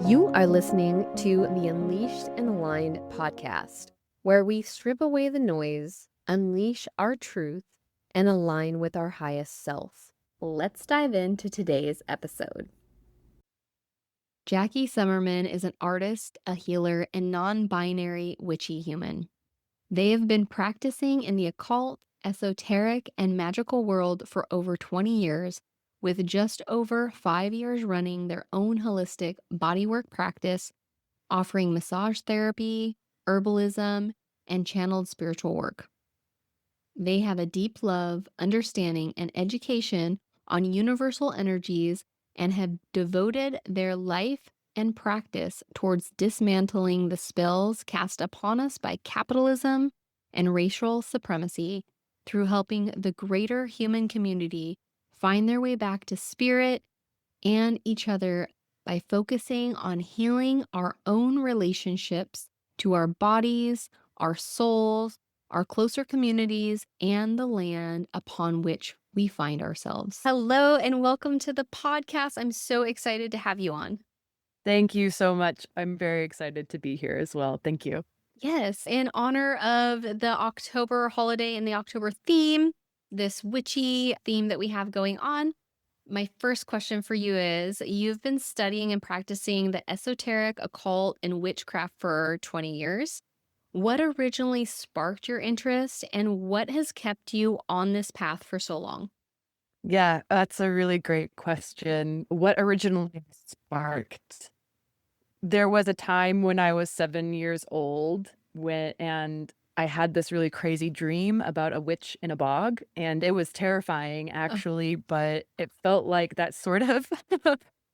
You are listening to the Unleashed and Aligned podcast, where we strip away the noise, unleash our truth, and align with our highest self. Let's dive into today's episode. Jackie Summerman is an artist, a healer, and non-binary witchy human. They have been practicing in the occult, esoteric, and magical world for over 20 years, with just over 5 years running their own holistic bodywork practice, offering massage therapy, herbalism, and channeled spiritual work. They have a deep love, understanding, and education on universal energies and have devoted their life and practice towards dismantling the spells cast upon us by capitalism and racial supremacy through helping the greater human community find their way back to spirit and each other by focusing on healing our own relationships to our bodies, our souls, our closer communities, and the land upon which we find ourselves. Hello, and welcome to the podcast. I'm so excited to have you on. Thank you so much. I'm very excited to be here as well. Thank you. Yes, in honor of the October holiday and the October theme, this witchy theme that we have going on, my first question for you is, you've been studying and practicing the esoteric, occult, and witchcraft for 20 years. What originally sparked your interest, and what has kept you on this path for so long? Yeah, that's a really great question. What originally sparked? There was a time when I was 7 years old and I had this really crazy dream about a witch in a bog, and it was terrifying actually, but it felt like that sort of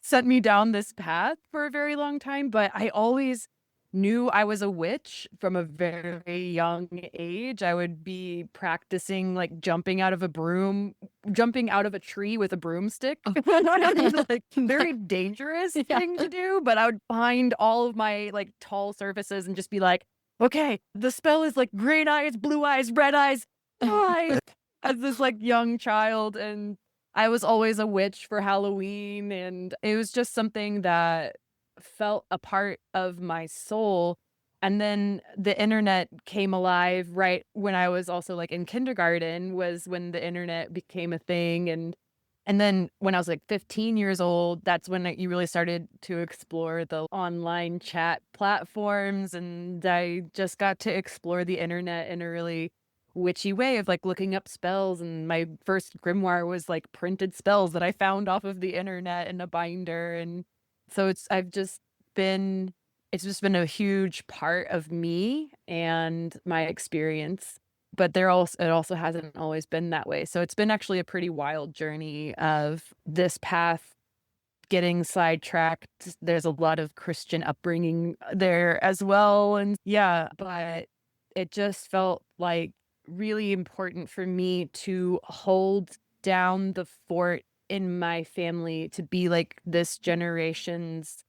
sent me down this path for a very long time, but I always knew I was a witch from a very young age. I would be practicing like jumping out of a tree with a broomstick. Like very dangerous thing to do, but I would find all of my like tall surfaces and just be like, okay, the spell is like green eyes, blue eyes, red eyes, eyes as this like young child. And I was always a witch for Halloween. And it was just something that felt a part of my soul. And then the internet came alive right when I was also like in kindergarten was when the internet became a thing. And then when I was like 15 years old, that's when you really started to explore the online chat platforms. And I just got to explore the internet in a really witchy way of like looking up spells. And my first grimoire was like printed spells that I found off of the internet in a binder. And so it's just been a huge part of me and my experience. But it also hasn't always been that way. So it's been actually a pretty wild journey of this path getting sidetracked. There's a lot of Christian upbringing there as well. And yeah, but it just felt like really important for me to hold down the fort in my family to be like this generation's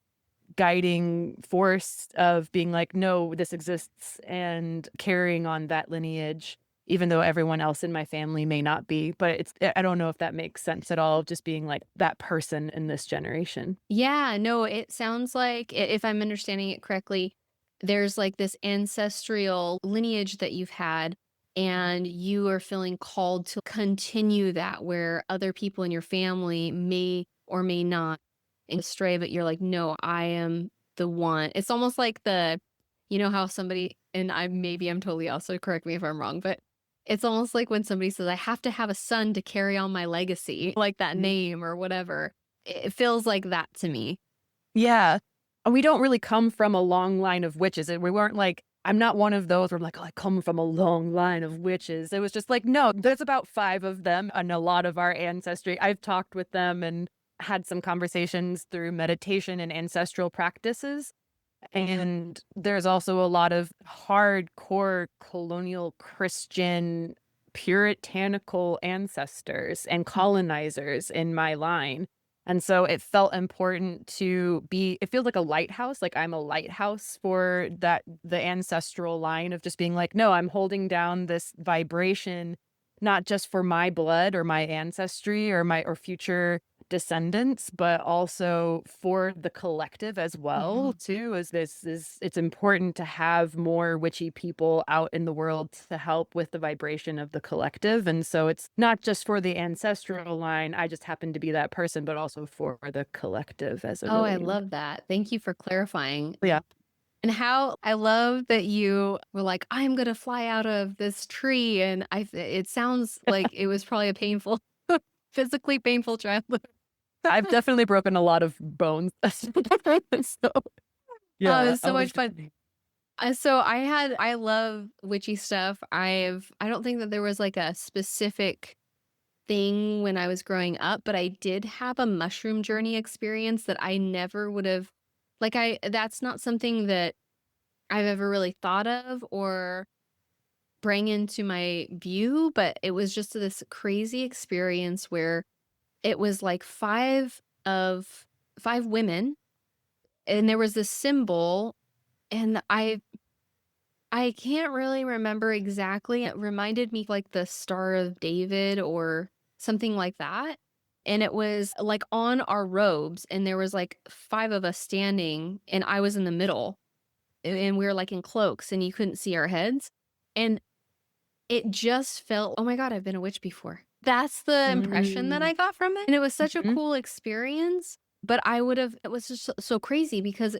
guiding force of being like, no, this exists, and carrying on that lineage, even though everyone else in my family may not be. But I don't know if that makes sense at all, just being like that person in this generation. Yeah, no, it sounds like, if I'm understanding it correctly, there's like this ancestral lineage that you've had, and you are feeling called to continue that where other people in your family may or may not stray, but you're like, no, I am the one. It's almost like how somebody, and I'm totally also, correct me if I'm wrong, but it's almost like when somebody says, I have to have a son to carry on my legacy, like that name or whatever. It feels like that to me. Yeah. We don't really come from a long line of witches. We weren't like, I'm not one of those where I'm like, oh, I come from a long line of witches. It was just like, no, there's about 5 of them and a lot of our ancestry. I've talked with them and had some conversations through meditation and ancestral practices. And there's also a lot of hardcore colonial Christian puritanical ancestors and colonizers in my line. And so it felt important it feels like a lighthouse. Like I'm a lighthouse for the ancestral line of just being like, no, I'm holding down this vibration, not just for my blood or my ancestry or future descendants, but also for the collective as well, Mhm. too, as this is it's important to have more witchy people out in the world to help with the vibration of the collective. And so it's not just for the ancestral line, I just happen to be that person, but also for the collective as a Oh, I really love that. Thank you for clarifying. yeah. And how I love that you were like, "I'm gonna fly out of this tree," and it sounds like it was probably a painful physically painful childhood. I've definitely broken a lot of bones. So, Oh, yeah, it's I so was much fun. So I love witchy stuff. I don't think that there was, like, a specific thing when I was growing up, but I did have a mushroom journey experience that I never would've like, I that's not something that I've ever really thought of or bring into my view, but it was just this crazy experience where it was like 5 women, and there was this symbol, and I can't really remember exactly. It reminded me like the Star of David or something like that. And it was like on our robes, and there was like 5 of us standing, and I was in the middle, and we were like in cloaks, and you couldn't see our heads. And it just felt, "Oh my god, I've been a witch before." That's the impression that Mm, I got from it, and it was such a mhm. cool experience, but I would've it was just so crazy because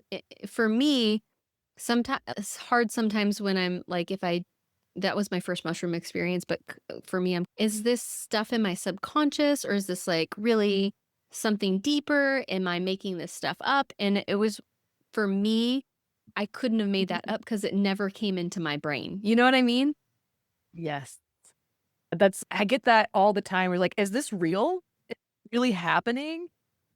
for me, sometimes it's hard sometimes when I'm like, if I that was my first mushroom experience, but for me, is this stuff in my subconscious, or is this like really something deeper? Am I making this stuff up? And it was for me, I couldn't have made that up because it never came into my brain. You know what I mean? Yes. That's I get that all the time. We're like, "Is this real? Is it really happening?"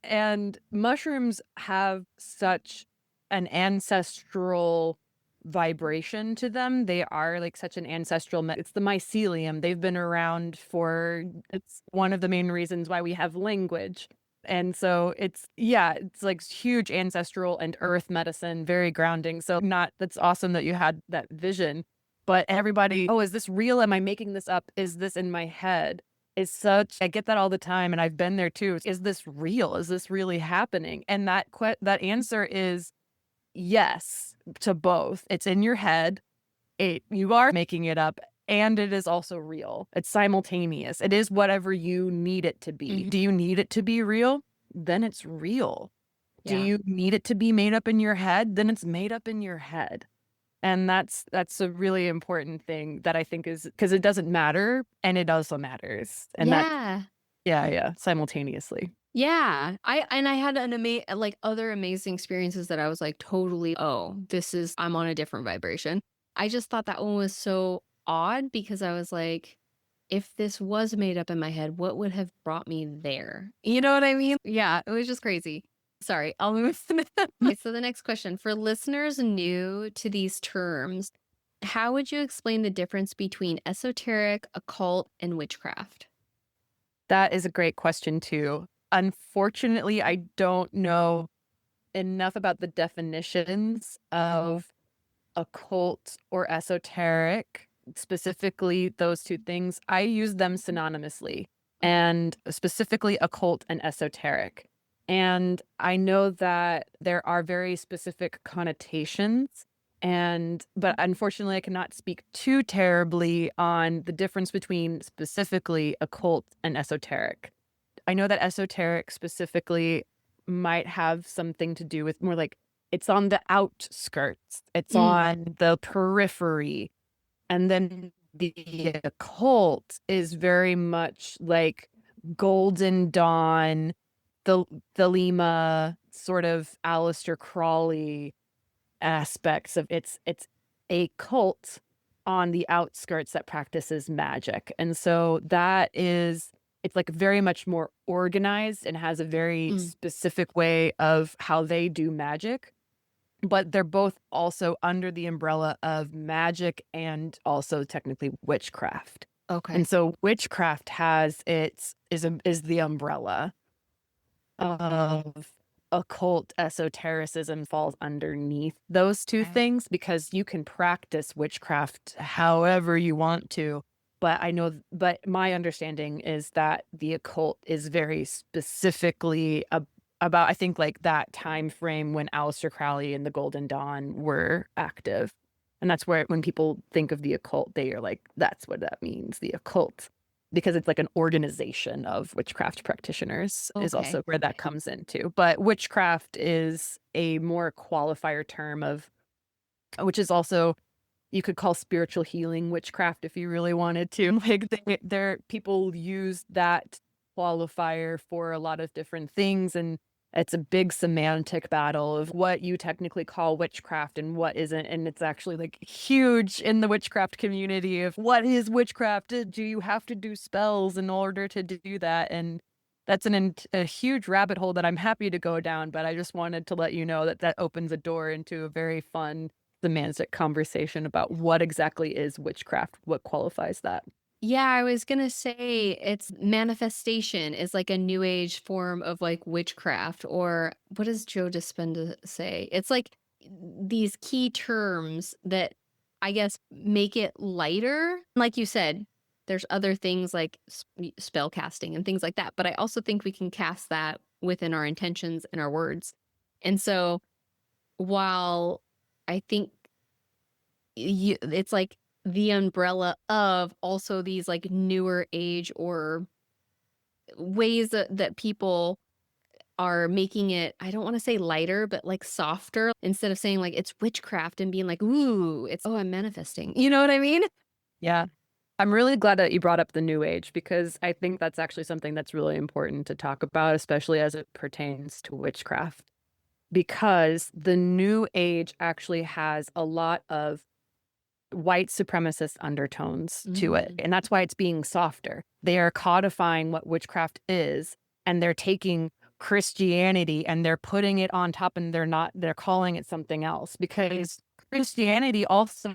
And mushrooms have such an ancestral vibration to them. They are like such an ancestral it's the mycelium. They've been around for it's one of the main reasons why we have language. And so it's yeah, it's like huge ancestral and earth medicine, very grounding. So not that's awesome that you had that vision. But everybody, "Oh, is this real? Am I making this up? Is this in my head?" Is such I get that all the time, and I've been there too. Is this real? Is this really happening? And that answer is yes to both. It's in your head. You are making it up, and it is also real. It's simultaneous. It is whatever you need it to be. Mhm. Do you need it to be real? Then it's real. Do Yeah. you need it to be made up in your head? Then it's made up in your head. And that's a really important thing that I think is because it doesn't matter, and it also matters, and that Yeah. yeah, yeah, simultaneously. Yeah. I had like other amazing experiences that I was like totally, "Oh, this is I'm on a different vibration." I just thought that one was so odd because I was like, if this was made up in my head, what would have brought me there? You know what I mean? Yeah, it was just crazy. Sorry, I'll move to okay, so the next question. For listeners new to these terms, how would you explain the difference between esoteric, occult, and witchcraft? That is a great question too. Unfortunately, I don't know enough about the definitions of occult or esoteric, specifically those 2 things. I use them synonymously, and specifically occult and esoteric. And I know that there are very specific connotations, but unfortunately, I cannot speak too terribly on the difference between specifically occult and esoteric. I know that esoteric specifically might have something to do with more like it's on the outskirts, it's Mm, on the periphery, and then the occult is very much like Golden Dawn, the Thelema, sort of Aleister Crowley aspects of it's a cult on the outskirts that practices magic. And so that is it's like very much more organized and has a very mm, specific way of how they do magic, but they're both also under the umbrella of magic and also technically witchcraft. okay. And so witchcraft has is the umbrella of occult esotericism falls underneath those 2 Okay. things because you can practice witchcraft however you want to. but but my understanding is that the occult is very specifically about, I think, like, that time frame when Aleister Crowley and the Golden Dawn were active, and that's where when people think of the occult, they are like, "That's what that means, the occult." Because it's like an organization of witchcraft practitioners is Okay. also where that comes into, but witchcraft is a more qualifier term of which is also you could call spiritual healing witchcraft if you really wanted to. Like, people use that qualifier for a lot of different things, and it's a big semantic battle of what you technically call witchcraft and what isn't, and it's actually, like, huge in the witchcraft community of what is witchcraft? Do you have to do spells in order to do that? And that's a huge rabbit hole that I'm happy to go down, but I just wanted to let you know that that opens a door into a very fun semantic conversation about what exactly is witchcraft, what qualifies that. Yeah, I was gonna say it's manifestation is like a new age form of like witchcraft, or what does Joe Dispenza say? It's like these key terms that I guess make it lighter. Like you said, there's other things like spell casting and things like that, but I also think we can cast that within our intentions and our words. And so while I think it's like the umbrella of also these like newer age or ways that people are making it, I don't want to say lighter, but like softer instead of saying like it's witchcraft and being like, ooh, it's, oh, I'm manifesting. You know what I mean? Yeah. I'm really glad that you brought up the new age because I think that's actually something that's really important to talk about, especially as it pertains to witchcraft. Because the new age actually has a lot of white supremacist undertones to it, Mm. and that's why it's being softer. They are codifying what witchcraft is, and they're taking Christianity and they're putting it on top, and they're calling it something else because Christianity also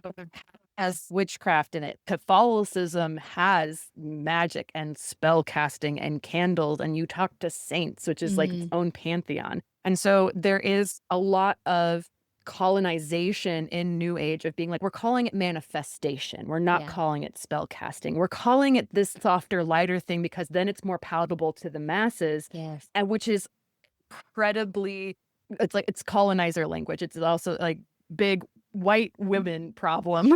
has witchcraft in it. Catholicism has magic and spell casting and candles, and you talk to saints, which is like its Mm. own pantheon. And so there is a lot of colonization in New Age of being like, we're calling it manifestation. We're not Yeah. calling it spell casting. We're calling it this softer, lighter thing because then it's more palatable to the masses, Yes. and which is incredibly it's like it's colonizer language. It's also like big white women problem.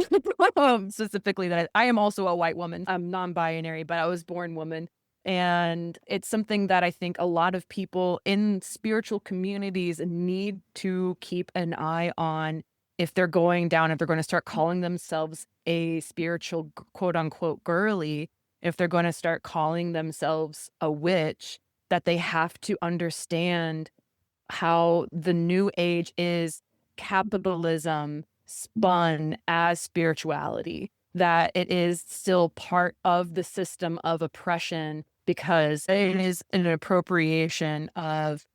Specifically that I am also a white woman. I'm non-binary, but I was born woman. And it's something that I think a lot of people in spiritual communities need to keep an eye on if they're going down, if they're going to start calling themselves a spiritual quote unquote girly, if they're going to start calling themselves a witch, that they have to understand how the new age is capitalism spun as spirituality, that it is still part of the system of oppression because it is an appropriation of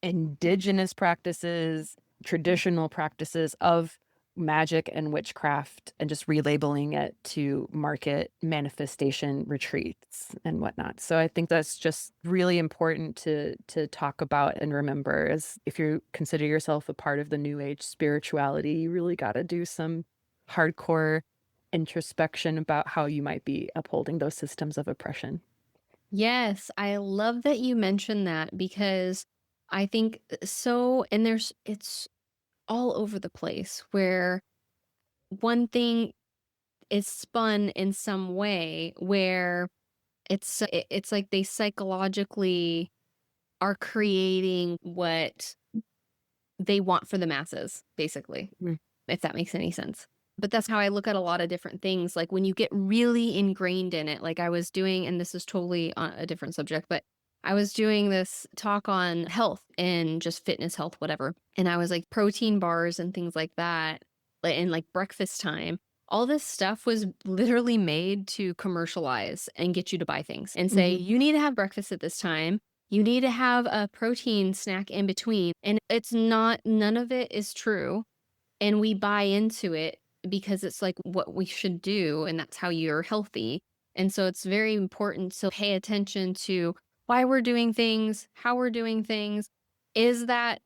indigenous practices, traditional practices of magic and witchcraft, and just relabeling it to market manifestation retreats and whatnot. So I think that's just really important to talk about and remember as if you consider yourself a part of the new age spirituality, you really got to do some hardcore introspection about how you might be upholding those systems of oppression. Yes, I love that you mentioned that because I think and it's all over the place where one thing is spun in some way where it's like they psychologically are creating what they want for the masses, basically, Mm. if that makes any sense. But that's how I look at a lot of different things. Like when you get really ingrained in it, like I was doing, and this is totally on a different subject, but I was doing this talk on health and just fitness health, whatever. And I was like protein bars and things like that, and like breakfast time. All this stuff was literally made to commercialize and get you to buy things and say, Mhm. you need to have breakfast at this time. You need to have a protein snack in between. And it's not, none of it is true, and we buy into it because it's like what we should do and that's how you're healthy. And so it's very important to pay attention to why we're doing things, how we're doing things. Is that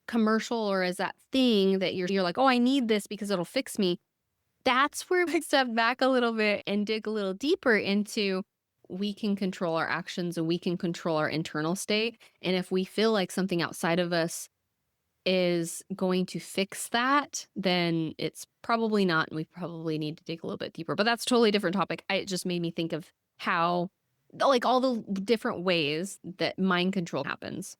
commercial, or is that thing that you're like, "Oh, I need this because it'll fix me." that's where we step back a little bit and dig a little deeper into we can control our actions and we can control our internal state. And if we feel like something outside of us is going to fix that, then it's probably not. And we probably need to dig a little bit deeper. But that's a totally different topic. It just made me think of how, like, all the different ways that mind control happens.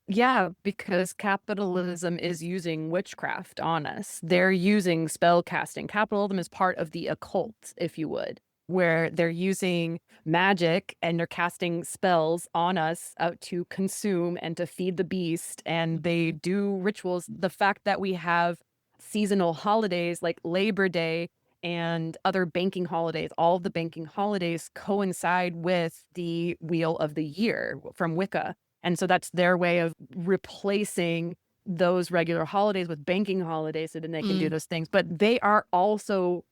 Yeah, because capitalism is using witchcraft on us. They're using spell casting. Capitalism is part of the occult, if you would, where they're using magic and they're casting spells on us out to consume and to feed the beast. And they do rituals. The fact that we have seasonal holidays like Labor Day and other banking holidays, all of the banking holidays coincide with the wheel of the year from Wicca. And so that's their way of replacing those regular holidays with banking holidays so then they can do Mm, those things. But they are also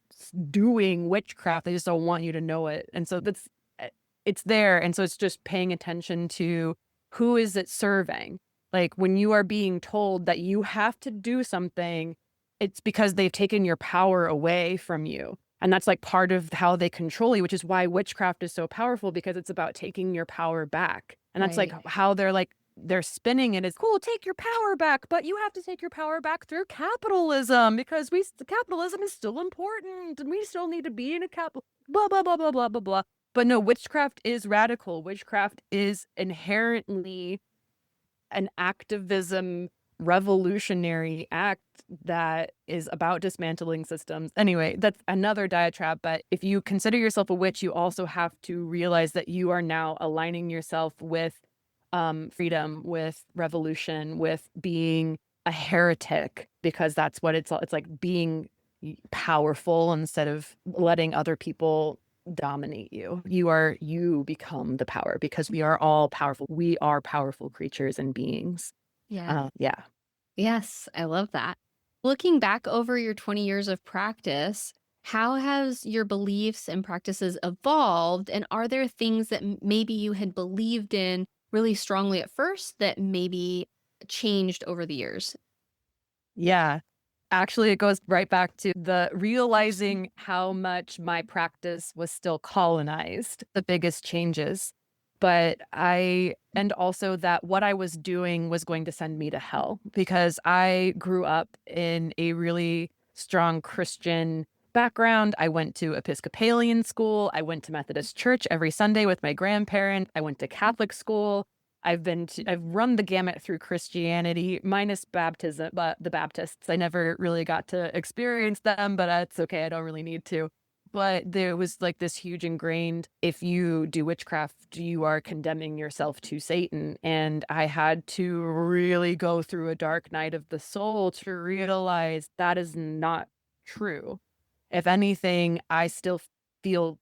doing witchcraft. They just don't want you to know it. And so it's there. And so it's just paying attention to who is it serving. Like when you are being told that you have to do something, it's because they've taken your power away from you. And that's like part of how they control you, which is why witchcraft is so powerful because it's about taking your power back. And that's like right. how they're spinning it is cool, take your power back, but you have to take your power back through capitalism because capitalism is still important and we still need to be in a capital blah blah blah blah blah blah blah. But no, witchcraft is radical. Witchcraft is inherently an activism revolutionary act that is about dismantling systems. Anyway, that's another diatribe. But if you consider yourself a witch, you also have to realize that you are now aligning yourself with freedom, with revolution, with being a heretic, because that's what it's like being powerful instead of letting other people dominate you. You become the power because we are all powerful. We are powerful creatures and beings. Yeah. Yeah. Yes, I love that. Looking back over your 20 years of practice, how has your beliefs and practices evolved? And are there things that maybe you had believed in really strongly at first that maybe changed over the years? Yeah. Actually, it goes right back to the realizing how much my practice was still colonized, the biggest changes. And also that what I was doing was going to send me to hell because I grew up in a really strong Christian background. I went to Episcopalian school. I went to Methodist church every Sunday with my grandparent. I went to Catholic school. I've run the gamut through Christianity minus baptism, but the Baptists, I never really got to experience them, but that's okay. I don't really need to. But there was like this huge ingrained, if you do witchcraft, you are condemning yourself to Satan. And I had to really go through a dark night of the soul to realize that is not true. If anything, feel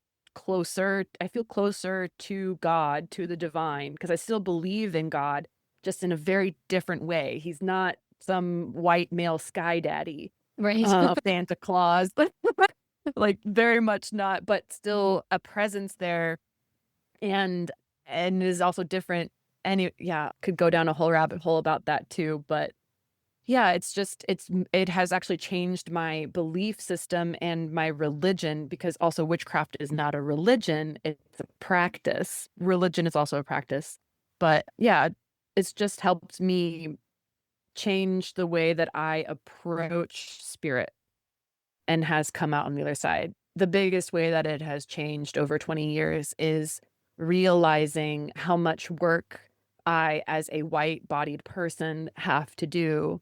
I feel closer to God, to the divine, because I still believe in God, just in a very different way. He's not some white male sky daddy, Right. Santa Claus, like very much not, but still a presence there, and is also different. Yeah, could go down a whole rabbit hole about that too, but yeah, it has actually changed my belief system and my religion because also witchcraft is not a religion, it's a practice. Religion is also a practice. But yeah, it's just helped me change the way that I approach spirit and has come out on the other side. The biggest way that it has changed over 20 years is realizing how much work I, as a white bodied person, have to do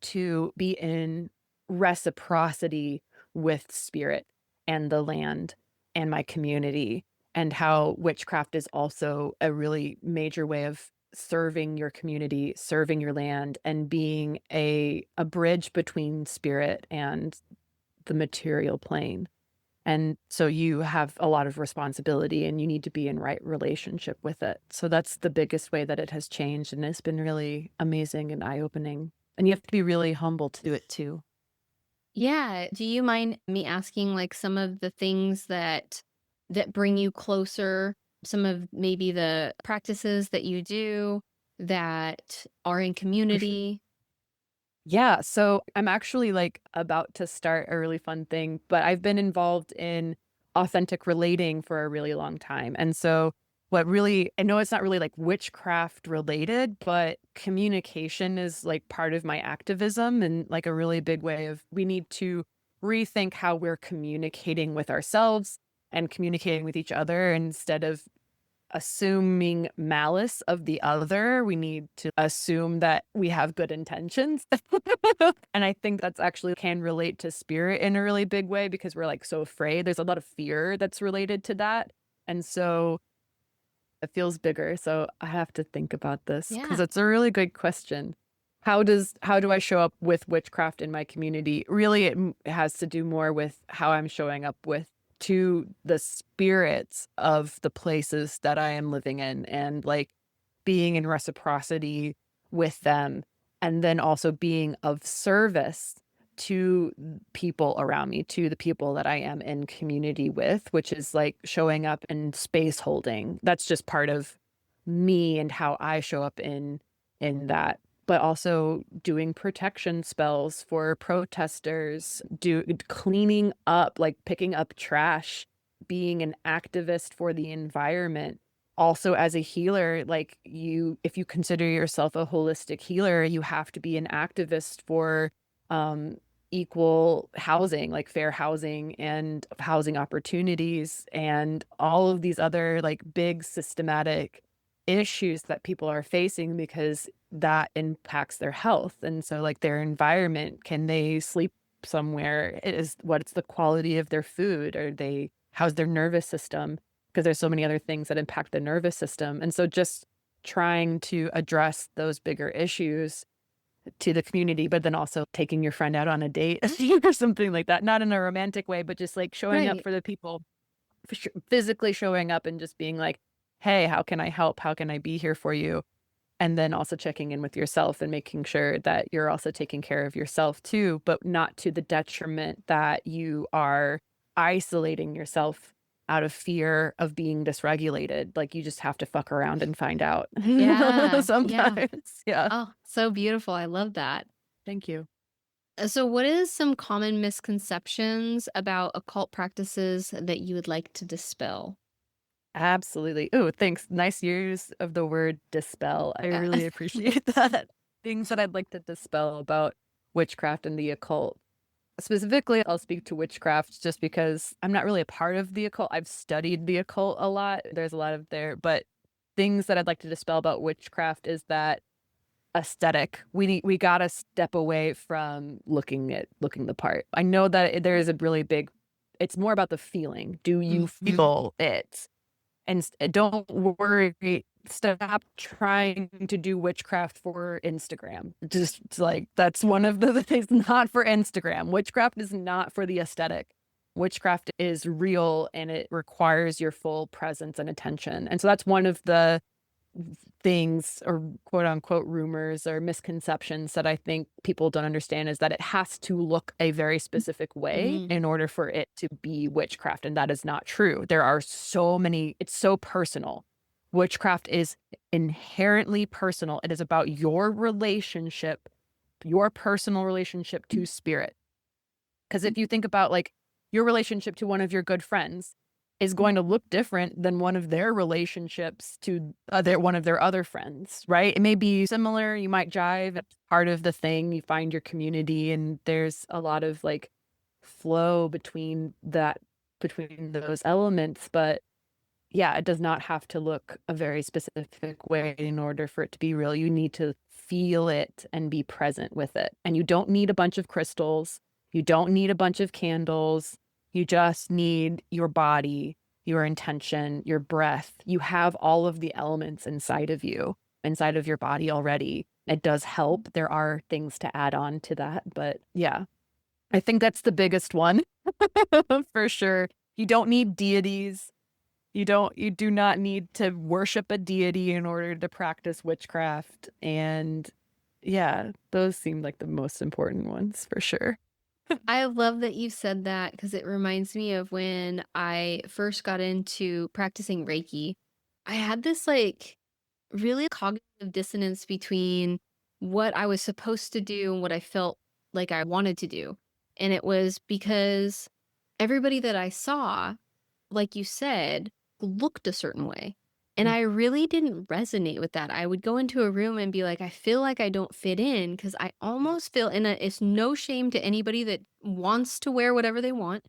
to be in reciprocity with spirit and the land and my community, and how witchcraft is also a really major way of serving your community, serving your land, and being a bridge between spirit and the material plane. And so you have a lot of responsibility and you need to be in right relationship with it. So that's the biggest way that it has changed. And it's been really amazing and eye opening. And you have to be really humble to do it too. Yeah. Do you mind me asking like some of the things that bring you closer, some of maybe the practices that you do that are in For, sh- community? Yeah, so I'm actually like about to start a really fun thing, but I've been involved in authentic relating for a really long time. And so what really, I know it's not really like witchcraft related, but communication is like part of my activism and like a really big way of we need to rethink how we're communicating with ourselves and communicating with each other instead of assuming malice of the other. We need to assume that we have good intentions. And I think that's actually can relate to spirit in a really big way because we're like so afraid. There's a lot of fear that's related to that. And so it feels bigger. So I have to think about this because Yeah. it's a really good question. How do I show up with witchcraft in my community? Really, it has to do more with how I'm showing up with to the spirits of the places that I am living in and like being in reciprocity with them and then also being of service to people around me, to the people that I am in community with, which is like showing up and space holding. That's just part of me and how I show up in that. But also doing protection spells for protesters, do cleaning up, like picking up trash, being an activist for the environment also as a healer, like you, if you consider yourself a holistic healer, you have to be an activist for um, equal housing, like fair housing and housing opportunities, and all of these other like big systematic issues that people are facing because that impacts their health. And so, like their environment, can they sleep somewhere? Is what's the quality of their food? Are they, how's their nervous system? Because there's so many other things that impact the nervous system. And so just trying to address those bigger issues to the community, but then also taking your friend out on a date or something like that. Not in a romantic way, but just like showing up Right. for the people, physically showing up and just being like, hey, how can I help? How can I be here for you? And then also checking in with yourself and making sure that you're also taking care of yourself too, but not to the detriment that you are isolating yourself out of fear of being dysregulated. Like you just have to fuck around and find out Yeah. Yeah. sometimes. Yeah. Oh, so beautiful. I love that. Thank you. So, what is some common misconceptions about occult practices that you would like to dispel? Absolutely. Oh, thanks. Nice use of the word dispel. I Yeah. really appreciate that. Things that I'd like to dispel about witchcraft and the occult. Specifically, I'll speak to witchcraft just because I'm not really a part of the occult. I've studied the occult a lot. There's a lot of there, but things that I'd like to dispel about witchcraft is that aesthetic. We gotta step away from looking the part. I know that there is a really big. It's more about the feeling. Do you feel it? And don't worry, stop trying to do witchcraft for Instagram. Just it's like that's one of the things not for Instagram. Witchcraft is not for the aesthetic. Witchcraft is real and it requires your full presence and attention. And so that's one of the things or quote unquote rumors or misconceptions that I think people don't understand is that it has to look a very specific way Mhm. in order for it to be witchcraft. And that is not true. There are so many, it's so personal. Witchcraft is inherently personal. It is about your relationship, your personal relationship to spirit. Because if you think about like your relationship to one of your good friends is going to look different than one of their relationships to one of their other friends, right? It may be similar, you might jive, it's part of the thing, you find your community and there's a lot of like flow between those elements, but yeah, it does not have to look a very specific way in order for it to be real. You need to feel it and be present with it. And you don't need a bunch of crystals. You don't need a bunch of candles. You just need your body, your intention, your breath. You have all of the elements inside of you, inside of your body already. It does help. There are things to add on to that. But yeah, I think that's the biggest one for sure. You don't need deities. You do not need to worship a deity in order to practice witchcraft. And yeah, those seem like the most important ones for sure. I love that you said that because it reminds me of when I first got into practicing Reiki. I had this like really cognitive dissonance between what I was supposed to do and what I felt like I wanted to do. And it was because everybody that I saw, like you said, looked a certain way. And Mm, I really didn't resonate with that. I would go into a room and be like, I feel like I don't fit in because I almost feel, and it's no shame to anybody that wants to wear whatever they want,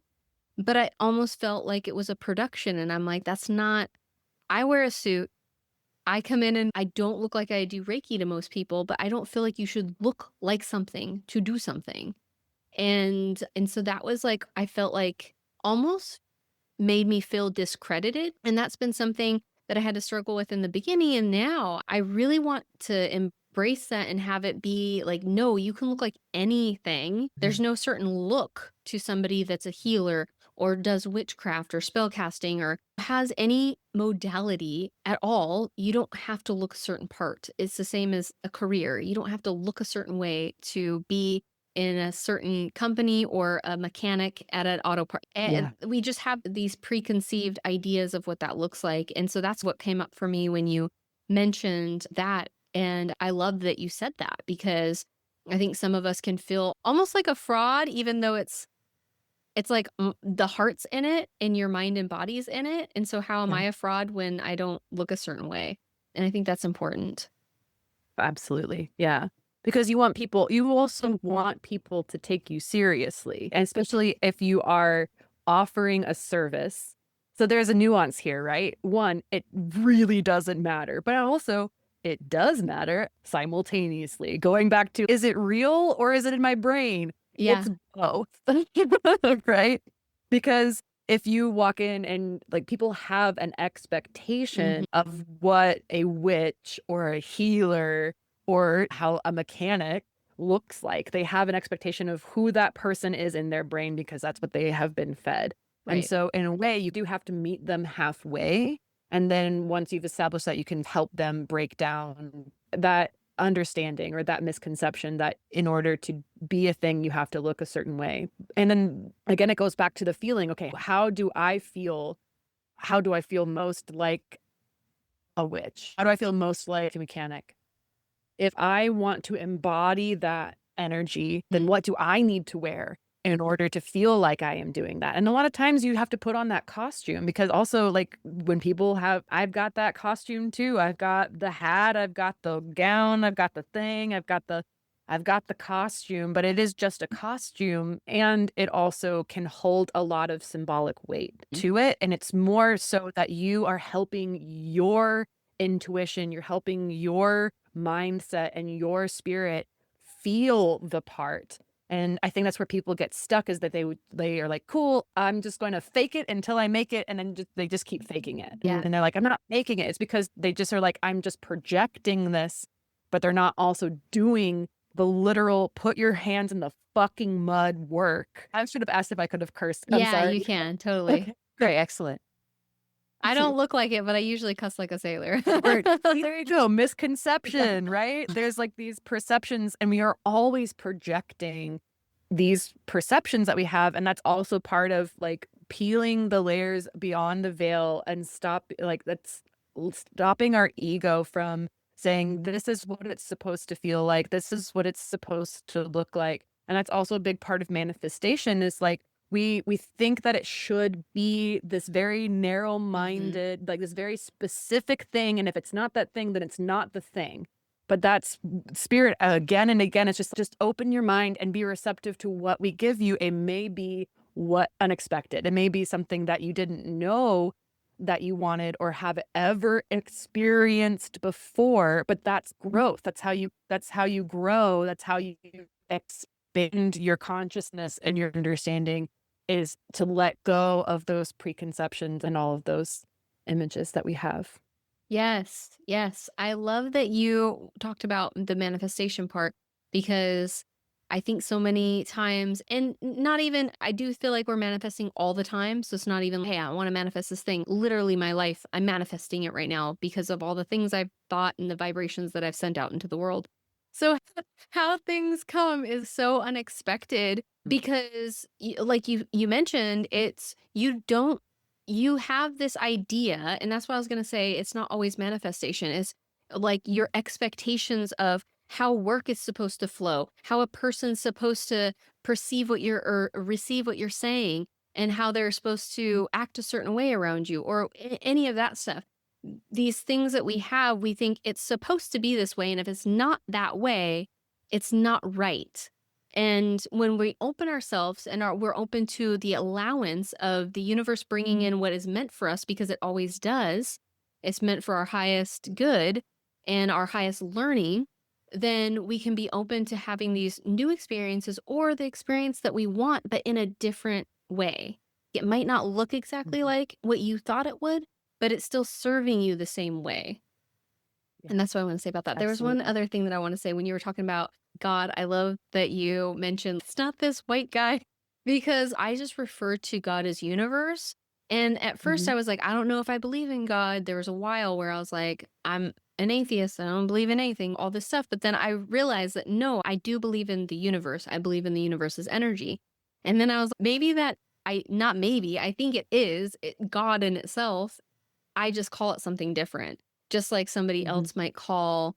but I almost felt like it was a production. And I'm like, that's not, I wear a suit. I come in and I don't look like I do Reiki to most people, but I don't feel like you should look like something to do something. And so that was like I felt like almost made me feel discredited, and that's been something that I had to struggle with in the beginning, and now I really want to embrace that and have it be like, "No, you can look like anything." There's mm. no certain look to somebody that's a healer or does witchcraft or spell casting or has any modality at all. You don't have to look a certain part. It's the same as a career. You don't have to look a certain way to be in a certain company or a mechanic at an auto part. And Yeah, we just have these preconceived ideas of what that looks like. And so that's what came up for me when you mentioned that. And I love that you said that because I think some of us can feel almost like a fraud, even though it's like the heart's in it and your mind and body's in it. And so how am yeah. I a fraud when I don't look a certain way? And I think that's important. Absolutely. Yeah. Because you also want people to take you seriously, and especially if you are offering a service. So there's a nuance here, right? One, it really doesn't matter, but also it does matter simultaneously. Going back to, is it real or is it in my brain? Yeah. It's both, right? Because if you walk in and like people have an expectation Hmm. of what a witch or a healer or how a mechanic looks like, they have an expectation of who that person is in their brain because that's what they have been fed. And Right. so, in a way, you do have to meet them halfway. And then once you've established that, you can help them break down that understanding or that misconception that in order to be a thing, you have to look a certain way. And then again, it goes back to the feeling. Okay, how do I feel? How do I feel most like a witch? How do I feel most like a mechanic? If I want to embody that energy, then what do I need to wear in order to feel like I am doing that? And a lot of times you have to put on that costume because also like when people have, I've got that costume too. I've got the hat, I've got the gown, I've got the thing, I've got the costume, but it is just a costume and it also can hold a lot of symbolic weight to it. And it's more so that you are helping your intuition, you're helping your mindset and your spirit feel the part. And I think that's where people get stuck is that they are like, cool, I'm just going to fake it until I make it. And then they just keep faking it. Yeah. And they're like, I'm not making it. It's because they just are like, I'm just projecting this, but they're not also doing the literal put your hands in the fucking mud work. I should have asked if I could have cursed. I'm Yeah, sorry. you can totally. Okay. Great. Excellent. I don't look like it, but I usually cuss like a sailor. Word. See, there you go. Misconception, right? There's like these perceptions, and we are always projecting these perceptions that we have. And that's also part of like peeling the layers beyond the veil and that's stopping our ego from saying, this is what it's supposed to feel like. This is what it's supposed to look like. And that's also a big part of manifestation is like, we think that it should be this very Mhm. narrow-minded, like this very specific thing, and if it's not that thing, then it's not the thing. But that's spirit again and again. It's just open your mind and be receptive to what we give you. It may be what unexpected. It may be something that you didn't know that you wanted or have ever experienced before, but that's growth. That's how you grow. That's how you expand your consciousness and your understanding is to let go of those preconceptions and all of those images that we have. Yes, yes. I love that you talked about the manifestation part because I think so many times, and not even, I do feel like we're manifesting all the time. So it's not even, hey, I want to manifest this thing. Literally, my life, I'm manifesting it right now because of all the things I've thought and the vibrations that I've sent out into the world. So how things come is so unexpected Mm, because like you mentioned, it's you don't you have this idea, and that's what I was gonna say, it's not always manifestation, it's like your expectations of how work is supposed to flow, how a person's supposed to perceive what you're or receive what you're saying, and how they're supposed to act a certain way around you, or any of that stuff. These things that we have, we think it's supposed to be this way. And if it's not that way, it's not right. And when we open ourselves and we're open to the allowance of the universe bringing in what is meant for us, because it always does, it's meant for our highest good and our highest learning, then we can be open to having these new experiences or the experience that we want, but in a different way. It might not look exactly Mhm. like what you thought it would, but it's still serving you the same way. Yeah, And that's what I want to say about that. There was one absolutely. other thing that I want to say when you were talking about God. I love that you mentioned it's not this white guy, because I just refer to God as universe. And at first Mhm, I was like, I don't know if I believe in God. There was a while where I was like, I'm an atheist. I don't believe in anything, all this stuff. But then I realized that no, I do believe in the universe. I believe in the universe's energy. And then I was maybe that not maybe, I think it is God in itself. I just call it something different. Just like somebody mhm, else might call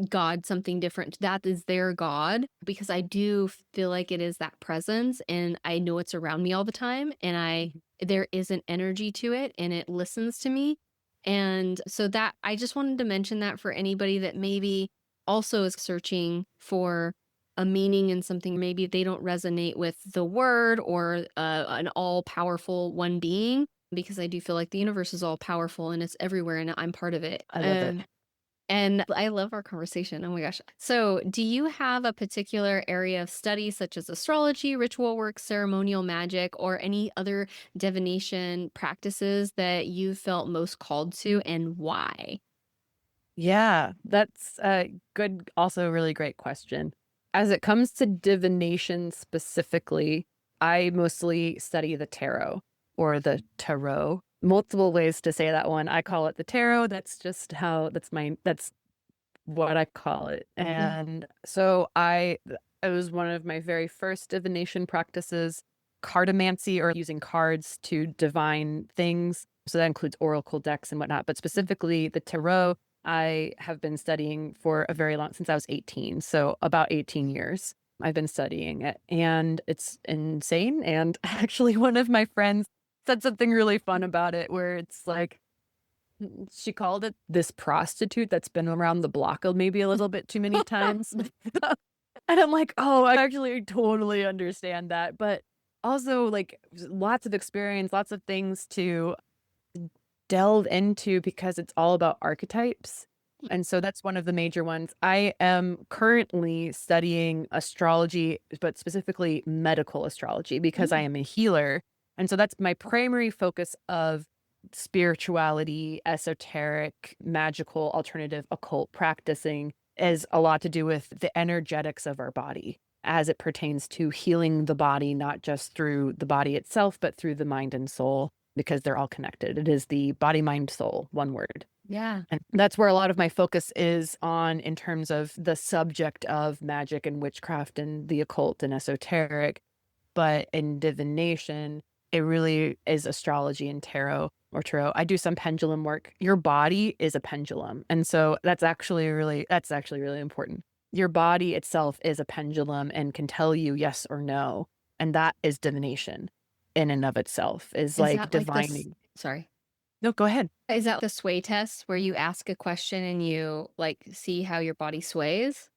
God something different. That is their God, because I do feel like it is that presence and I know it's around me all the time, and mhm. there is an energy to it and it listens to me. And so that I just wanted to mention that for anybody that maybe also is searching for a meaning in something, maybe they don't resonate with the word or an all powerful one being, because I do feel like the universe is all powerful and it's everywhere and I'm part of it. I love it. And I love our conversation. Oh my gosh. So, do you have a particular area of study, such as astrology, ritual work, ceremonial magic, or any other divination practices that you felt most called to, and why? Yeah, that's a good, also really great question. As it comes to divination specifically, I mostly study the tarot or the tarot. Multiple ways to say that one. I call it the tarot. That's just how that's what I call it. Yeah. And so it was one of my very first divination practices, cartomancy, or using cards to divine things. So that includes oracle decks and whatnot, but specifically the tarot, I have been studying for a very long, since I was 18. So about 18 years I've been studying it, and it's insane. And actually one of my friends said something really fun about it where it's like, she called it this prostitute that's been around the block maybe a little bit too many times. And I'm like, "Oh, I actually totally understand that." But also, like, lots of experience, lots of things to delve into because it's all about archetypes. And so that's one of the major ones. I am currently studying astrology, but specifically medical astrology because I Mm, am a healer. And so that's my primary focus of spirituality, esoteric, magical, alternative, occult practicing is a lot to do with the energetics of our body as it pertains to healing the body, not just through the body itself, but through the mind and soul, because they're all connected. It is the body, mind, soul, one word. yeah. And that's where a lot of my focus is on in terms of the subject of magic and witchcraft and the occult and esoteric. But in divination, it really is astrology and tarot or tarot. I do some pendulum work. Your body is a pendulum. And so that's actually really important. Your body itself is a pendulum and can tell you yes or no. And that is divination in and of itself, is Is like that like this? divining. Sorry. No, go ahead. Is that the sway test where you ask a question and you like see how your body sways?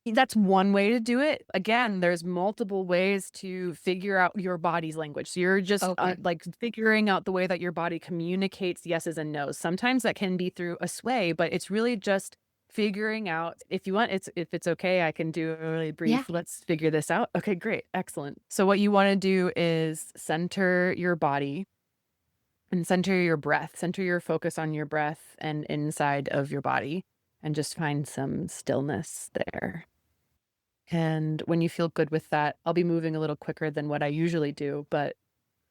That's one way to do it. Again, there's multiple ways to figure out your body's language. So you're just Okay. like figuring out the way that your body communicates yeses and nos. Sometimes that can be through a sway, but it's really just figuring out. If you want, it's if it's okay, I can do a really Yeah. brief, let's figure this out. Okay, great. Excellent. So what you want to do is center your body and center your breath. Center your focus on your breath and inside of your body, and just find some stillness there. And when you feel good with that, I'll be moving a little quicker than what I usually do. But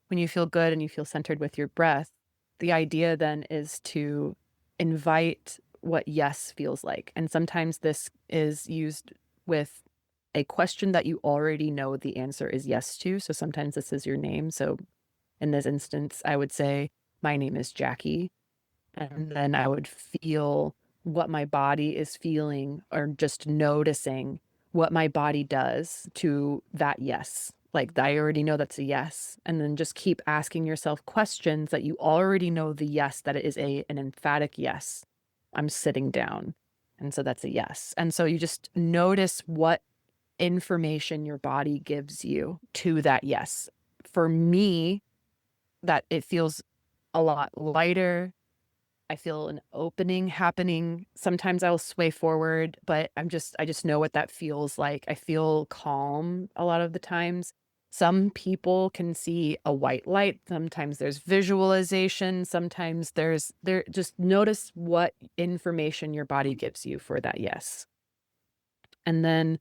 when you feel good and you feel centered with your breath, the idea then is to invite what yes feels like. And sometimes this is used with a question that you already know the answer is yes to. So sometimes this is your name. So in this instance, I would say, my name is Jackie. And then I would feel what my body is feeling or just noticing what my body does to that yes. Like I already know that's a yes. And then just keep asking yourself questions that you already know the yes, that it is an emphatic yes. I'm sitting down. And so that's a yes. And so you just notice what information your body gives you to that yes. For me, that it feels a lot lighter. I feel an opening happening. Sometimes I'll sway forward, but I just know what that feels like. I feel calm a lot of the times. Some people can see a white light. Sometimes there's visualization. Sometimes there just notice what information your body gives you for that yes. And then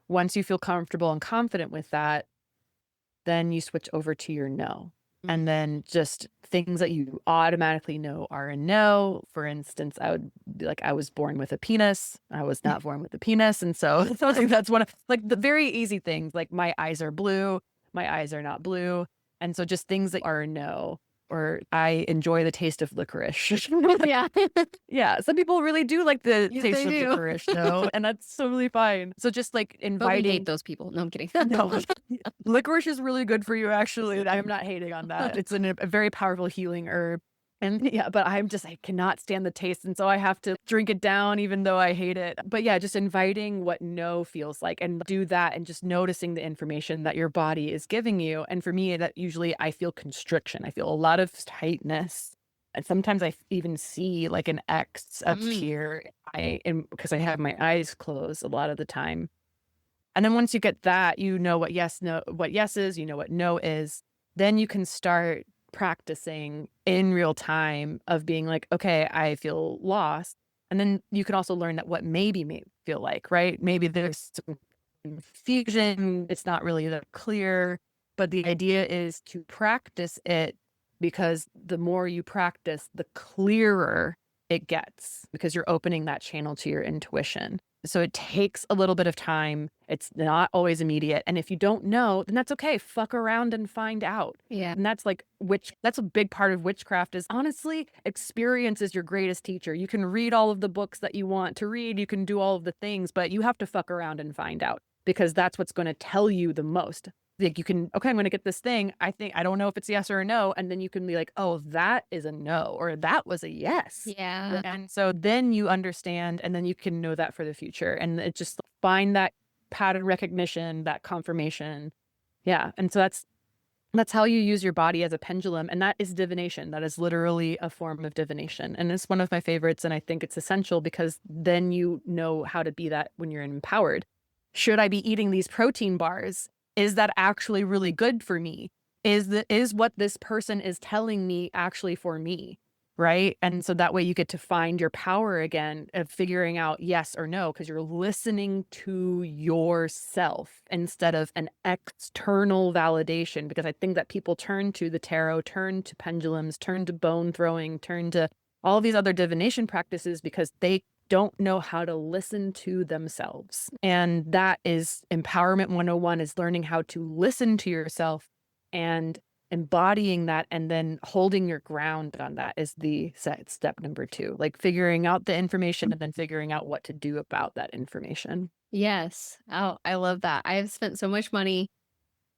once you feel comfortable and confident with that, then you switch over to your no. And then just things that you automatically know are a no. For instance, I would be like, I was born with a penis. I was not born with a penis. And so I think that's one of like the very easy things, like my eyes are blue, my eyes are not blue. And so just things that are a no, or I enjoy the taste of licorice. Yeah. Yeah, some people really do like the Yes, taste they of do. licorice, though, and that's totally fine. So just like But we hate inviting. those people. No, I'm kidding. No, licorice is really good for you, actually. I'm not hating on that. It's a very powerful healing herb. And yeah, but I cannot stand the taste. And so I have to drink it down, even though I hate it. But yeah, just inviting what no feels like and do that and just noticing the information that your body is giving you. And for me, that usually I feel constriction. I feel a lot of tightness. And sometimes even see like an X up Mm. here. I am because I have my eyes closed a lot of the time. And then once you get that, you know what yes, no, what yes is, you know what no is. Then you can start practicing in real time of being like, okay, I feel lost. And then you can also learn that what maybe may feel like, right? Maybe there's some confusion. It's not really that clear. But the idea is to practice it because the more you practice, the clearer it gets because you're opening that channel to your intuition. So it takes a little bit of time. It's not always immediate. And if you don't know, then that's okay. Fuck around and find out. Yeah. And that's like that's a big part of witchcraft is honestly, experience is your greatest teacher. You can read all of the books that you want to read, you can do all of the things, but you have to fuck around and find out because that's what's going to tell you the most. Like you can, okay, I'm going to get this thing. I don't know if it's yes or a no. And then you can be like, oh, that is a no, or that was a yes. Yeah. And so then you understand, and then you can know that for the future. And it just find that pattern recognition, that confirmation. Yeah. And so that's how you use your body as a pendulum. And that is divination. That is literally a form of divination. And it's one of my favorites. And I think it's essential because then you know how to be that when you're empowered. Should I be eating these protein bars? Is that actually really good for me? Is what this person is telling me actually for me? Right. And so that way you get to find your power again of figuring out yes or no, because you're listening to yourself instead of an external validation. Because I think that people turn to the tarot, turn to pendulums, turn to bone throwing, turn to all these other divination practices because they don't know how to listen to themselves. And that is empowerment 101 is learning how to listen to yourself and embodying that and then holding your ground on that is the step number 2, like figuring out the information and then figuring out what to do about that information. Yes. Oh, I love that. I have spent so much money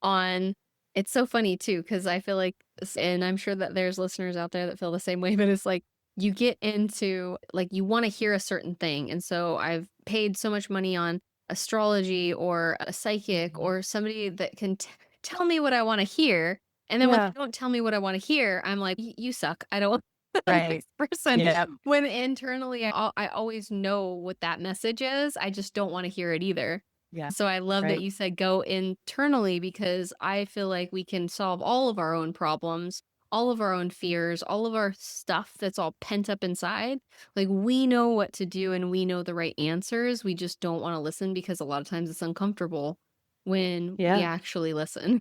on it's so funny too, because I feel like and I'm sure that there's listeners out there that feel the same way, but it's like you get into like you want to hear a certain thing. And so I've paid so much money on astrology or a psychic Mhm. or somebody that can tell me what I want to hear. And then when Yeah. they don't tell me what I want to hear, I'm like, You suck. I don't want the Right. next person." Yeah. When internally, I always know what that message is. I just don't want to hear it either. Yeah. So I love that Right. you said go internally because I feel like we can solve all of our own problems, all of our own fears, all of our stuff that's all pent up inside. Like we know what to do and we know the right answers. We just don't want to listen because a lot of times it's uncomfortable when we Yeah. actually listen.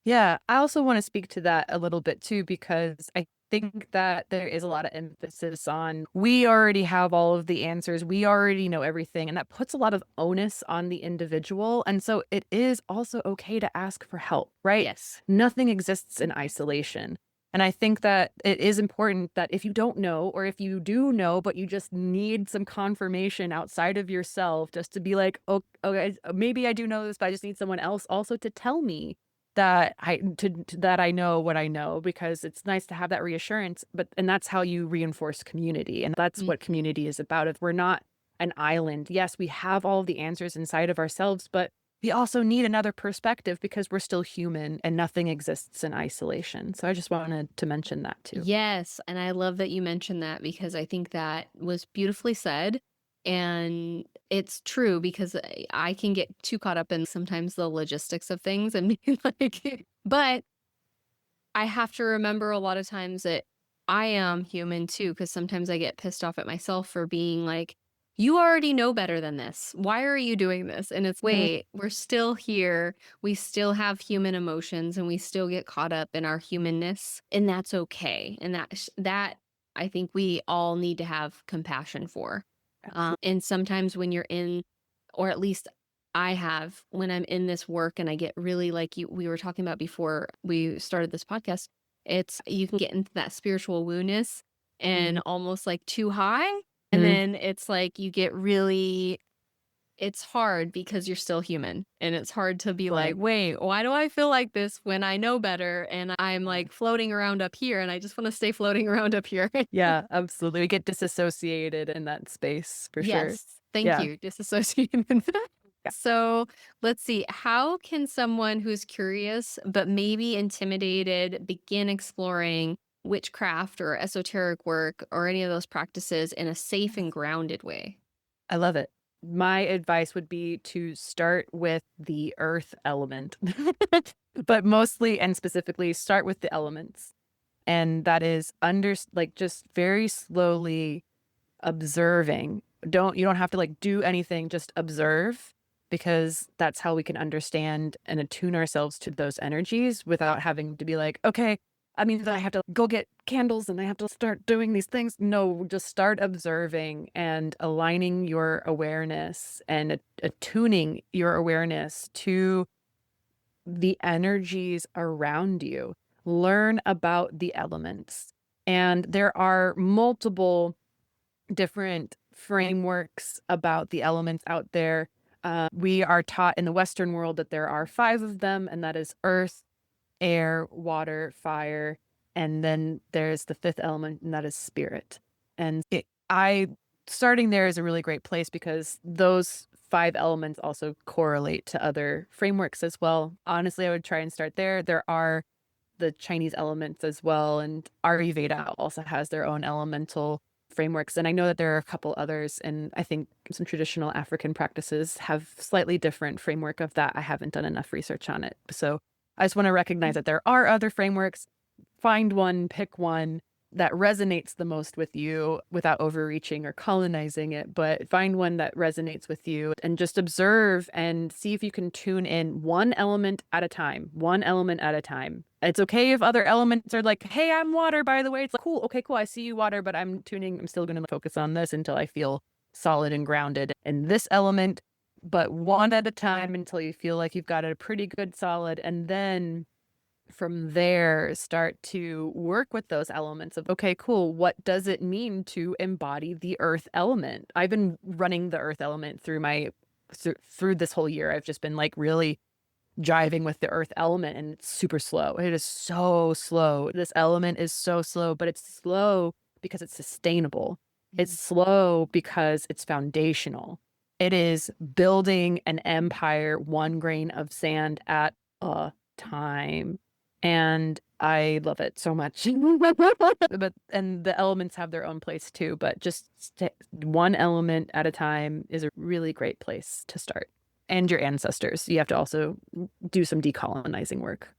Yeah, I also want to speak to that a little bit too, because I think that there is a lot of emphasis on we already have all of the answers, we already know everything, and that puts a lot of onus on the individual. And so it is also okay to ask for help, right? Yes. Nothing exists in isolation. And I think that it is important that if you don't know, or if you do know, but you just need some confirmation outside of yourself, just to be like, oh, okay, maybe I do know this, but I just need someone else also to tell me that that I know what I know, because it's nice to have that reassurance. But and that's how you reinforce community, and that's what Mhm. community is about. If we're not an island, yes, we have all of the answers inside of ourselves, but we also need another perspective because we're still human and nothing exists in isolation. So I just wanted to mention that too. Yes, and I love that you mentioned that because I think that was beautifully said, and it's true because I can get too caught up in sometimes the logistics of things and be like but I have to remember a lot of times that I am human too, because sometimes I get pissed off at myself for being like, you already know better than this. Why are you doing this? And it's Mhm. wait, we're still here. We still have human emotions and we still get caught up in our humanness. And that's okay. And that I think we all need to have compassion for. And sometimes when you're in, or at least I have when I'm in this work and I get really like you we were talking about before we started this podcast, it's you can get into that spiritual woo-ness and Mhm. almost like too high. And Mhm. then it's like you get really it's hard because you're still human. And it's hard to be like, Right. wait, why do I feel like this when I know better? And I'm like floating around up here and I just want to stay floating around up here. Yeah, absolutely. We get disassociated in that space for sure. Yes. Thank Yeah. you. Disassociated. Yeah. So let's see. How can someone who's curious but maybe intimidated begin exploring witchcraft or esoteric work or any of those practices in a safe and grounded way? I love it. My advice would be to start with the earth element, but mostly and specifically start with the elements. And that is like just very slowly observing. You don't have to like do anything, just observe, because that's how we can understand and attune ourselves to those energies without having to be like, okay, I mean, then I have to go get candles and I have to start doing these things. No, just start observing and aligning your awareness and attuning your awareness to the energies around you. Learn about the elements. And there are multiple different frameworks about the elements out there. We are taught in the Western world that there are five of them, and that is earth, air, water, fire, and then there's the fifth element, and that is spirit. And I starting there is a really great place because those five elements also correlate to other frameworks as well. Honestly, I would try and start there. There are the Chinese elements as well, and Ayurveda also has their own elemental frameworks. And I know that there are a couple others, and I think some traditional African practices have slightly different framework of that. I haven't done enough research on it. So I just want to recognize that there are other frameworks. Find one, pick one that resonates the most with you without overreaching or colonizing it, but find one that resonates with you and just observe and see if you can tune in one element at a time, one element at a time. It's okay if other elements are like, hey, I'm water, by the way. It's like, cool, okay, cool. I see you, water, but I'm still going to focus on this until I feel solid and grounded in this element, but one at a time until you feel like you've got a pretty good solid. And then from there start to work with those elements of, okay, cool, what does it mean to embody the earth element? I've been running the earth element through this whole year. I've just been like really jiving with the earth element, and it's super slow. It is so slow. This element is so slow, but it's slow because it's sustainable. It's Mhm. slow because it's foundational. It is building an empire one grain of sand at a time. And I love it so much. But and the elements have their own place too, but just one element at a time is a really great place to start. And your ancestors. You have to also do some decolonizing work.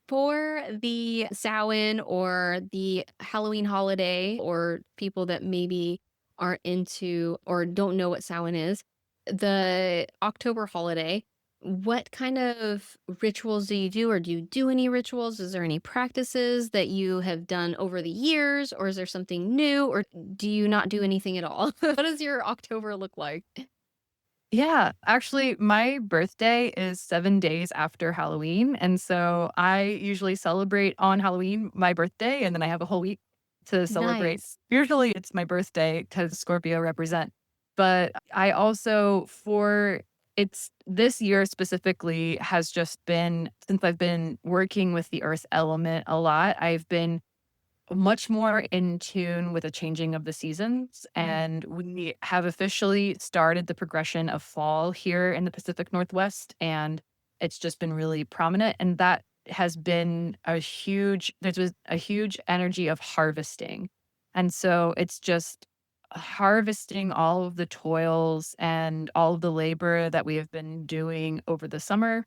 For the Samhain or the Halloween holiday, or people that maybe aren't into or don't know what Samhain is, the October holiday, what kind of rituals do you do, or do you do any rituals? Is there any practices that you have done over the years, or is there something new, or do you not do anything at all? What does your October look like? Yeah, actually, my birthday is 7 days after Halloween, and so I usually celebrate on Halloween, my birthday, and then I have a whole week to celebrate. Nice. Usually, it's my birthday because Scorpio represent, but I also for it's this year specifically has just been since I've been working with the earth element a lot, I've been much more in tune with the changing of the seasons. And we have officially started the progression of fall here in the Pacific Northwest. And it's just been really prominent. And that has been there's was a huge energy of harvesting. And so it's just harvesting all of the toils and all of the labor that we have been doing over the summer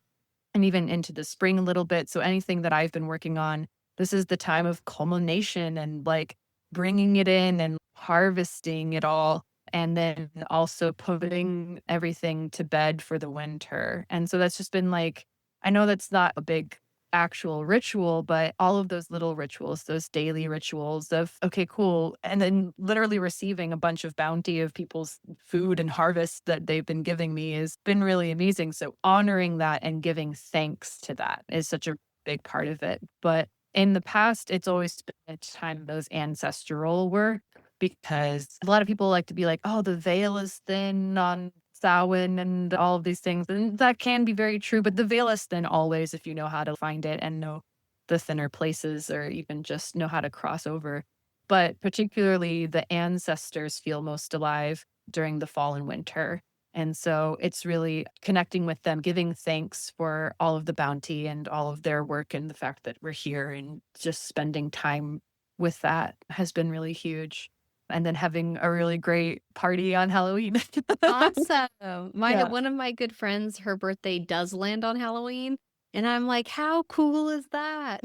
and even into the spring a little bit. So anything that I've been working on, this is the time of culmination and like bringing it in and harvesting it all. And then also putting everything to bed for the winter. And so that's just been like, I know that's not a big actual ritual, but all of those little rituals, those daily rituals of, okay, cool. And then literally receiving a bunch of bounty of people's food and harvest that they've been giving me has been really amazing. So honoring that and giving thanks to that is such a big part of it. But in the past, it's always been a time of those ancestral work because a lot of people like to be like, oh, the veil is thin on Samhain and all of these things. And that can be very true, but the veil is thin always if you know how to find it and know the thinner places or even just know how to cross over. But particularly the ancestors feel most alive during the fall and winter. And so it's really connecting with them, giving thanks for all of the bounty and all of their work and the fact that we're here and just spending time with that has been really huge. And then having a really great party on Halloween. Awesome. My Yeah. one of my good friends, her birthday does land on Halloween, and I'm like, "How cool is that?"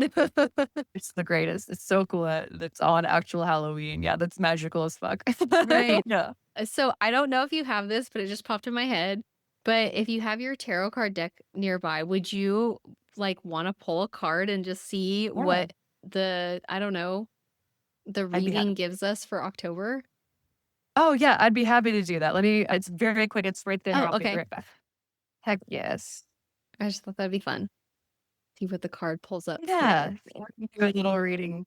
It's the greatest. It's so cool that it's on actual Halloween. Yeah, that's magical as fuck. Right. Yeah. So I don't know if you have this, but it just popped in my head. But if you have your tarot card deck nearby, would you like want to pull a card and just see Yeah. what I don't know, the I'd be happy. reading gives us for October? Oh, yeah, I'd be happy to do that. It's very quick. It's right there. Oh, I'll be okay. right back. Heck yes. I just thought that'd be fun. See what the card pulls up Yeah. for me. Do a little reading.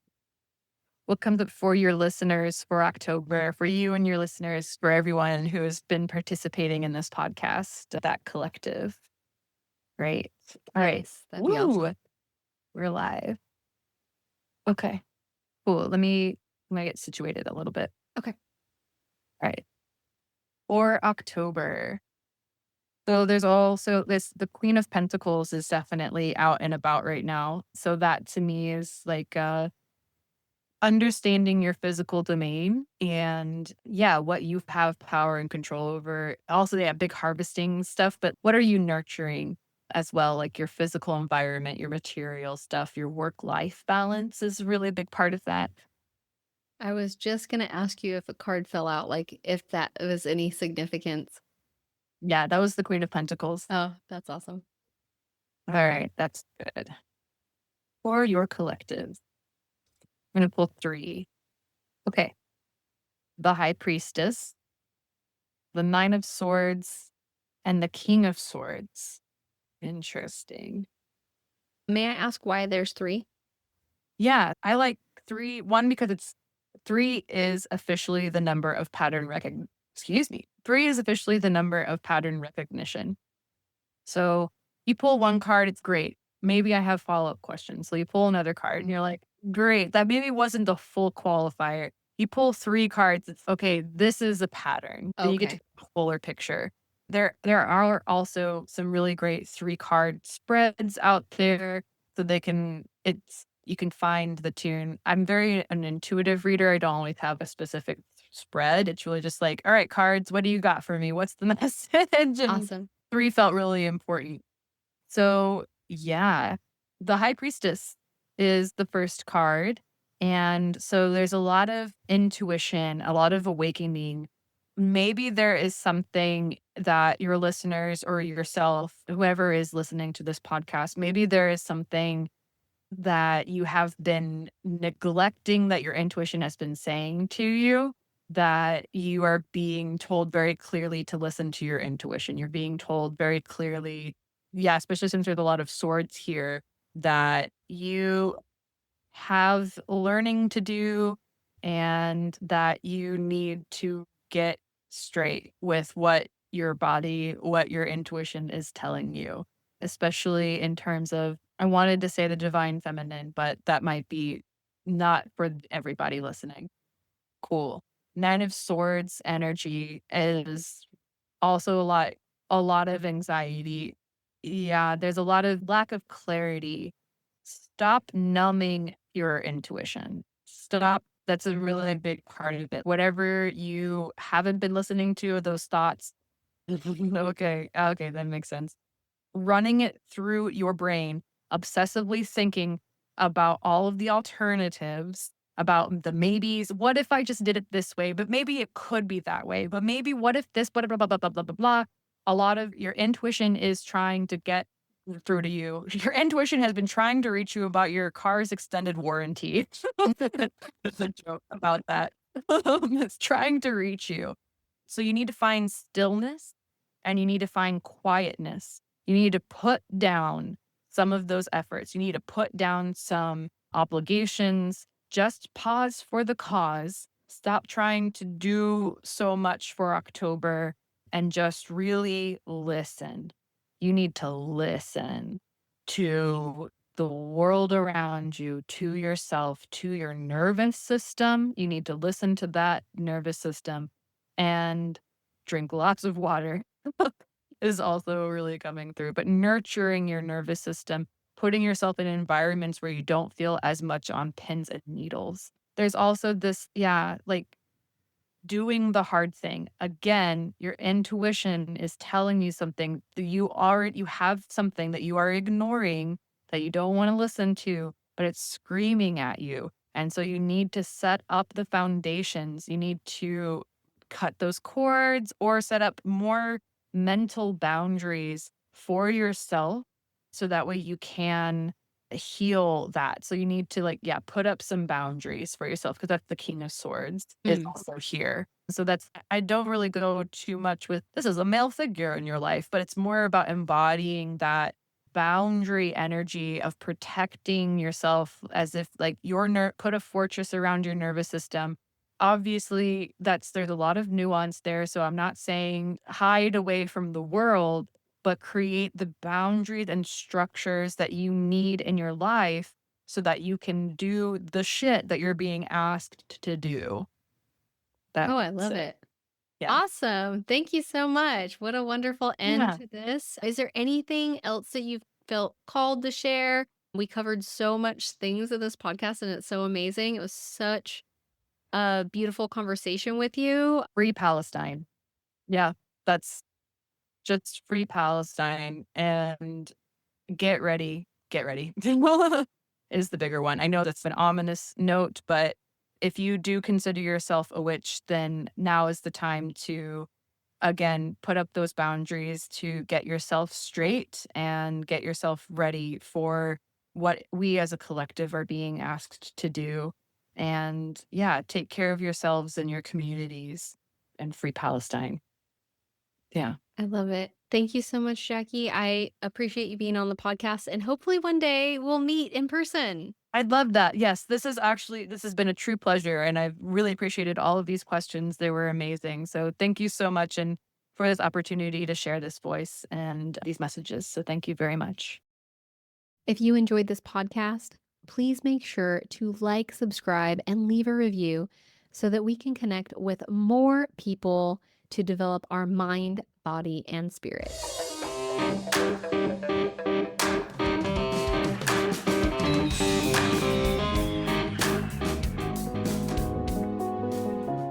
What comes up for your listeners for October, for you and your listeners, for everyone who has been participating in this podcast, that collective. Great. All right. Yes, that'd be Woo! awesome. We're live. Okay, cool. Let me get situated a little bit. Okay. All right. For October. So there's also the Queen of Pentacles is definitely out and about right now. So that to me is like understanding your physical domain and yeah, what you have power and control over. Also, yeah, big harvesting stuff, but what are you nurturing as well? Like your physical environment, your material stuff, your work life balance is really a big part of that. I was just gonna ask you if a card fell out, like if that was any significance. Yeah, that was the Queen of Pentacles. Oh, that's awesome. All right, that's good. For your collective, I'm going to pull three. Okay. The High Priestess, the Nine of Swords, and the King of Swords. Interesting. May I ask why there's 3? Yeah, I like three. One, because three is officially the number of excuse me. Three is officially the number of pattern recognition. So you pull one card, it's great. Maybe I have follow-up questions. So you pull another card and you're like, great, that maybe wasn't the full qualifier. You pull 3 cards, it's okay, this is a pattern. Then you get to Okay. the fuller picture. There are also some really great 3-card spreads out there so you can find the tune. I'm very an intuitive reader. I don't always have a specific spread. It's really just like, all right, cards, what do you got for me? What's the message? And Awesome. 3 felt really important. So, yeah, the High Priestess is the first card, and so there's a lot of intuition, a lot of awakening. Maybe there is something that your listeners or yourself, whoever is listening to this podcast, maybe there is something that you have been neglecting that your intuition has been saying to you. that you are being told very clearly to listen to your intuition. You're being told very clearly, yeah, especially since there's a lot of swords here, that you have learning to do and that you need to get straight with what your body, what your intuition is telling you, especially in terms of, I wanted to say the divine feminine, but that might be not for everybody listening. Cool. Nine of Swords energy is also a lot of anxiety. Yeah, there's a lot of lack of clarity. Stop numbing your intuition. Stop. That's a really big part of it. Whatever you haven't been listening to, those thoughts. Okay, okay, that makes sense. Running it through your brain, obsessively thinking about all of the alternatives, about the maybes. What if I just did it this way? But maybe it could be that way. But maybe what if this, blah, blah, blah, blah, blah, blah, blah, blah. A lot of your intuition is trying to get through to you. Your intuition has been trying to reach you about your car's extended warranty. There's a joke about that. It's trying to reach you. So you need to find stillness and you need to find quietness. You need to put down some of those efforts. You need to put down some obligations. Just pause for the cause. Stop trying to do so much for October and just really listen. You need to listen to the world around you, to yourself, to your nervous system. You need to listen to that nervous system and drink lots of water is also really coming through. But nurturing your nervous system, putting yourself in environments where you don't feel as much on pins and needles. There's also this, yeah, like doing the hard thing. Again, your intuition is telling you something that you have something that you are ignoring that you don't want to listen to, but it's screaming at you. And so you need to set up the foundations. You need to cut those cords or set up more mental boundaries for yourself so that way you can heal that. So you need to like, yeah, put up some boundaries for yourself because that's the King of Swords is Mm. also here. So that's I don't really go too much with this is a male figure in your life, but it's more about embodying that boundary energy of protecting yourself as if like put a fortress around your nervous system. Obviously, there's a lot of nuance there. So I'm not saying hide away from the world, but create the boundaries and structures that you need in your life so that you can do the shit that you're being asked to do. Oh, I That's love it. it. Yeah. Awesome. Thank you so much. What a wonderful end Yeah. to this. Is there anything else that you felt called to share? We covered so much things in this podcast and it's so amazing. It was such a beautiful conversation with you. Free Palestine. Yeah. That's just free Palestine and get ready. Get ready is the bigger one. I know that's an ominous note, but if you do consider yourself a witch, then now is the time to again, put up those boundaries to get yourself straight and get yourself ready for what we as a collective are being asked to do. And yeah, take care of yourselves and your communities and free Palestine. Yeah. I love it. Thank you so much, Jackie. I appreciate you being on the podcast and hopefully one day we'll meet in person. I'd love that. Yes, this has been a true pleasure and I've really appreciated all of these questions. They were amazing. So thank you so much and for this opportunity to share this voice and these messages. So thank you very much. If you enjoyed this podcast, please make sure to like, subscribe, and leave a review so that we can connect with more people to develop our mind, body, and spirit.